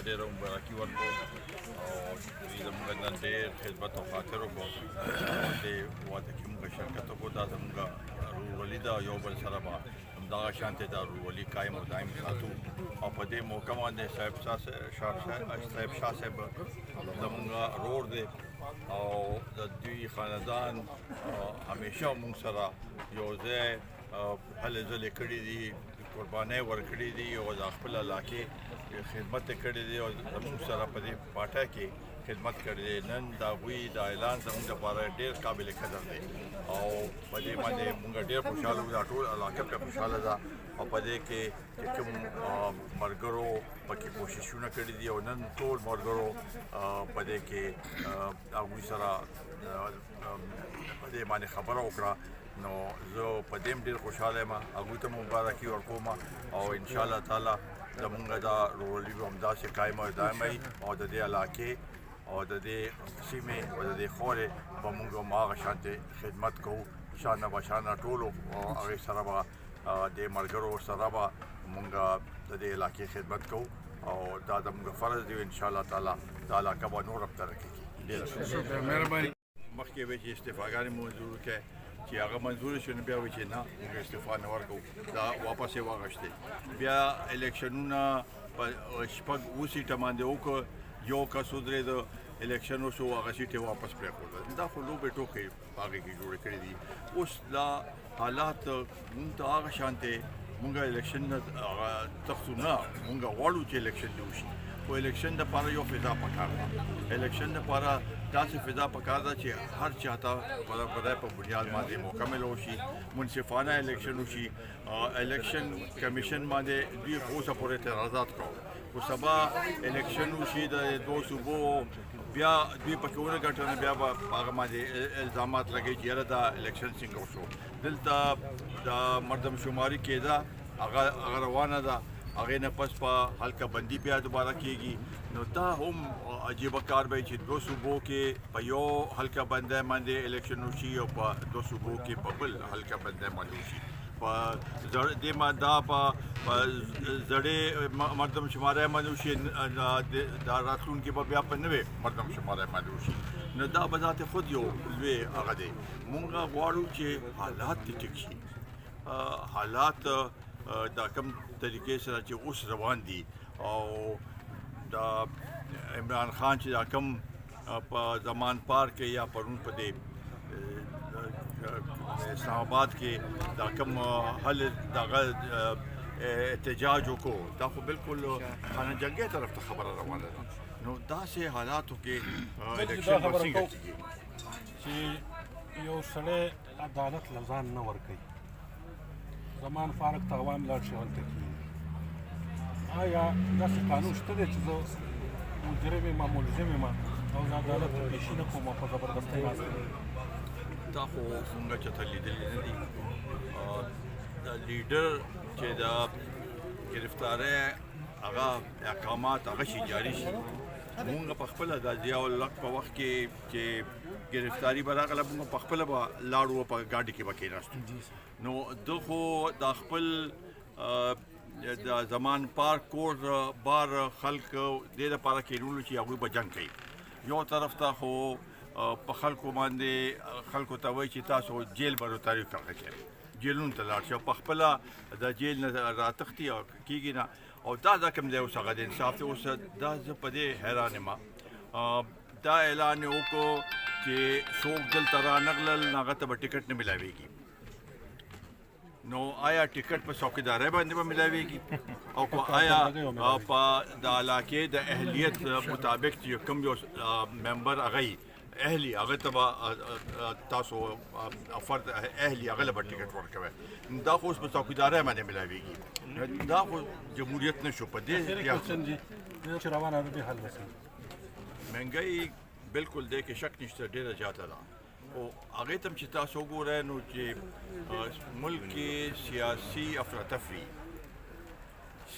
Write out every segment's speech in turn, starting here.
ډېره مبارکي ورکړو او دوی زموږ نن ډېر خدمت او خاطر وکړو دې واده کې موږ شرکت وکړو دا زموږ ورورولي ده یو بل سره به همدغه شانتې دا ورورولي قایم او دایم ساتو او په دې موقع باندې صاحب شاه صاحب زموږ ورور دی او د دوی خاندان همیشه موږ سره یو ځای هلې ځلې کړي دي قربانۍ ورکړي دي او د خپل علاقې خدمت کړی دی او زموږ سره په دې پاټه کې خدمت کړی دی نن د هغوی دا اعلان زموږ لپاره ډېر قابل قدر دی او په دې باندې موږ ډېر خوشحاله وو دا ټول علاقه پرې خوشحاله ده او په دې کې چې کوم ملګرو پکې کوششونه کړي دي او نن ټول ملګرو په دې کې هغوی سره په دې باندې خبره وکړه نو زه په دې ډېر خوشحاله یم هغوی ته مبارکي ورکوم او انشاءالله تعالی زموږ دا ورورولي به همداسې قایم او دایم وي او د دې علاقې او د دې سیمې او د دې خورې به موږ هماغه شانتې خدمت کوو شانه به شانه ټولو هغې سره به د ملګرو سره به موږ د دې علاقې خدمت کوو او دا زموږ فرض دی انشاءالله تعالی دا علاقه به نور هم ترقي کړي ډېره مهرباني مخکې وایي چې استعفاګانې منظور کړئ چې هغه منظور شو نو بیا وایي چې نه موږ استعفا نه ورکوو دا واپس یې واغشتې بیا الیکشنونه په شپږ اوه سیټه باندې وکړه یو کس ودرېده الیکشن وشو هغه سیټ یې واپس پرېښودل دا خو لوبې ټوکې په هغې کې جوړې کړي دي اوس دا حالات مونږ ته هغه شانتې مونږ الیکشن نه هغه تښتو نه مونږ غواړو چې الیکشن دې وشي خو الیکشن دپاره یو فضا پکار ده الیکشن دپاره داسې فضا پکار ده چې هر چاته خدای په بنیاد باندې مکمل وشي منصفانه الیکشن وشي الیکشن کمیشن باندې دوی خو اوسه پورې اعتراضات کوو خو سبا الیکشن وشي د دوه صوبو بیا دوی پکې ونه ګټنه بیا به هغه باندې الزامات لګوي چې یاره دا الیکشن څنګه وشو دلته د مردم شماري کېده هغه روانه ده هغې نه پس په حلقه بندي بیا دوباره کېږي نو دا هم عجیبه کار به چې دوه صوبو کې په یو حلقه بندۍ باندې الیکشن وشي او په دوه صوبو کې په بل حلقه بندۍ باندې وشي په دې دا په زړې مردم شمارۍ باندې وشي دا راتلونکي به بیا په نوې مردم شمارۍ باندې وشي نو دا به ذات خود یو لوی هغه دی مونږ غواړو چې حالات دې ټیک شي حالات دا کوم طریقې سره چې اوس روان دي او دا عمران خان چې دا کوم په زمان پارک کې یا پرون په دې اسلام آباد کې دا کوم حل دغه احتجاج وکړو دا خو بالکل خانه جنګي طرف ته خبره روانه ده نو داسې حالاتو کې الیکشن به څنګه کېږي چې یو سړی عدالت له ځان نه ورکوي زمان فارق ته عوام لاړ شي هلته کېږي آیا داسې قانون شته دی چې زه مجرم یم ملزم یم او د عدالت پیشي نه کوم په زبردستۍ ناست دا خو موږ چېرته لیدلي نه دي د لیډر چې د ګرفتارۍ هغه احکامات هغه شي جاري شي مونږ په خپله د ضیاء الحق په وخت کې چې ګرفتاري به راغله مونږ په خپله به لاړو په ګاډي کې به کېناستو نو ده خو د خپل د زمان پارک کور بار خلک دې دپاره کېنولو چې هغوی به جنګ کوي یو طرف ته خو په خلکو باندې خلکو ته وایي چې تاسو جیل به روتاریو کرغه کوئ جیلونو ته لاړ شي او په خپله د جیل نه راتښتي او کېږي نه او دا کوم دی اوس هغه د انصاف دی اوس دا زه په دې حیران یم دا اعلان یې وکړو چې څوک دلته رانغلل هغه ته به ټکټ نه میلاویږي نو آیا ټکټ په څوکیدارۍ باندې به میلاویږي او که آیا په د علاقې د اهلیت مطابق چې کوم یو ممبر هغه اهلي هغه ته به تاسو فرد اهلي هغه له به ټکټ ورکوئ دا خو اوس په څوکیدارۍ باندې میلاویږي دا خو جمهوریت نه شو په دې چې روانه ده دې حل وشي مهنګۍ بالکل دې کې شک نشته ډېره زیاته ده خو هغې ته هم چې تاسو وګورئ نو چې ملک کې سیاسي افراتفري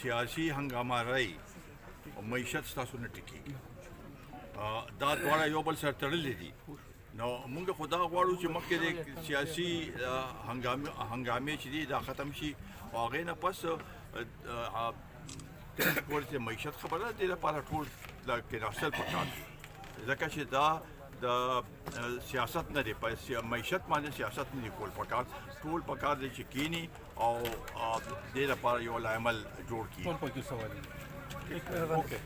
سیاسي هنګامارۍ او معیشت ستاسو نه ټیکېږي دا دواړه یو بل سره تړلي دي نو موږ خو دا غواړو چې مخکې د سیاسي هنګامې چې دي دا ختم شي او هغې نه پس کور چې معیشت خبره دې لپاره ټول د کېناستل پکار دي ځکه چې دا د سیاست نه دی په معیشت باندې سیاست نه دی کول پکار ټول پکار دی چې کینی او دې لپاره یو عمل جوړ کړي ټول پکې سوال دي. اوکې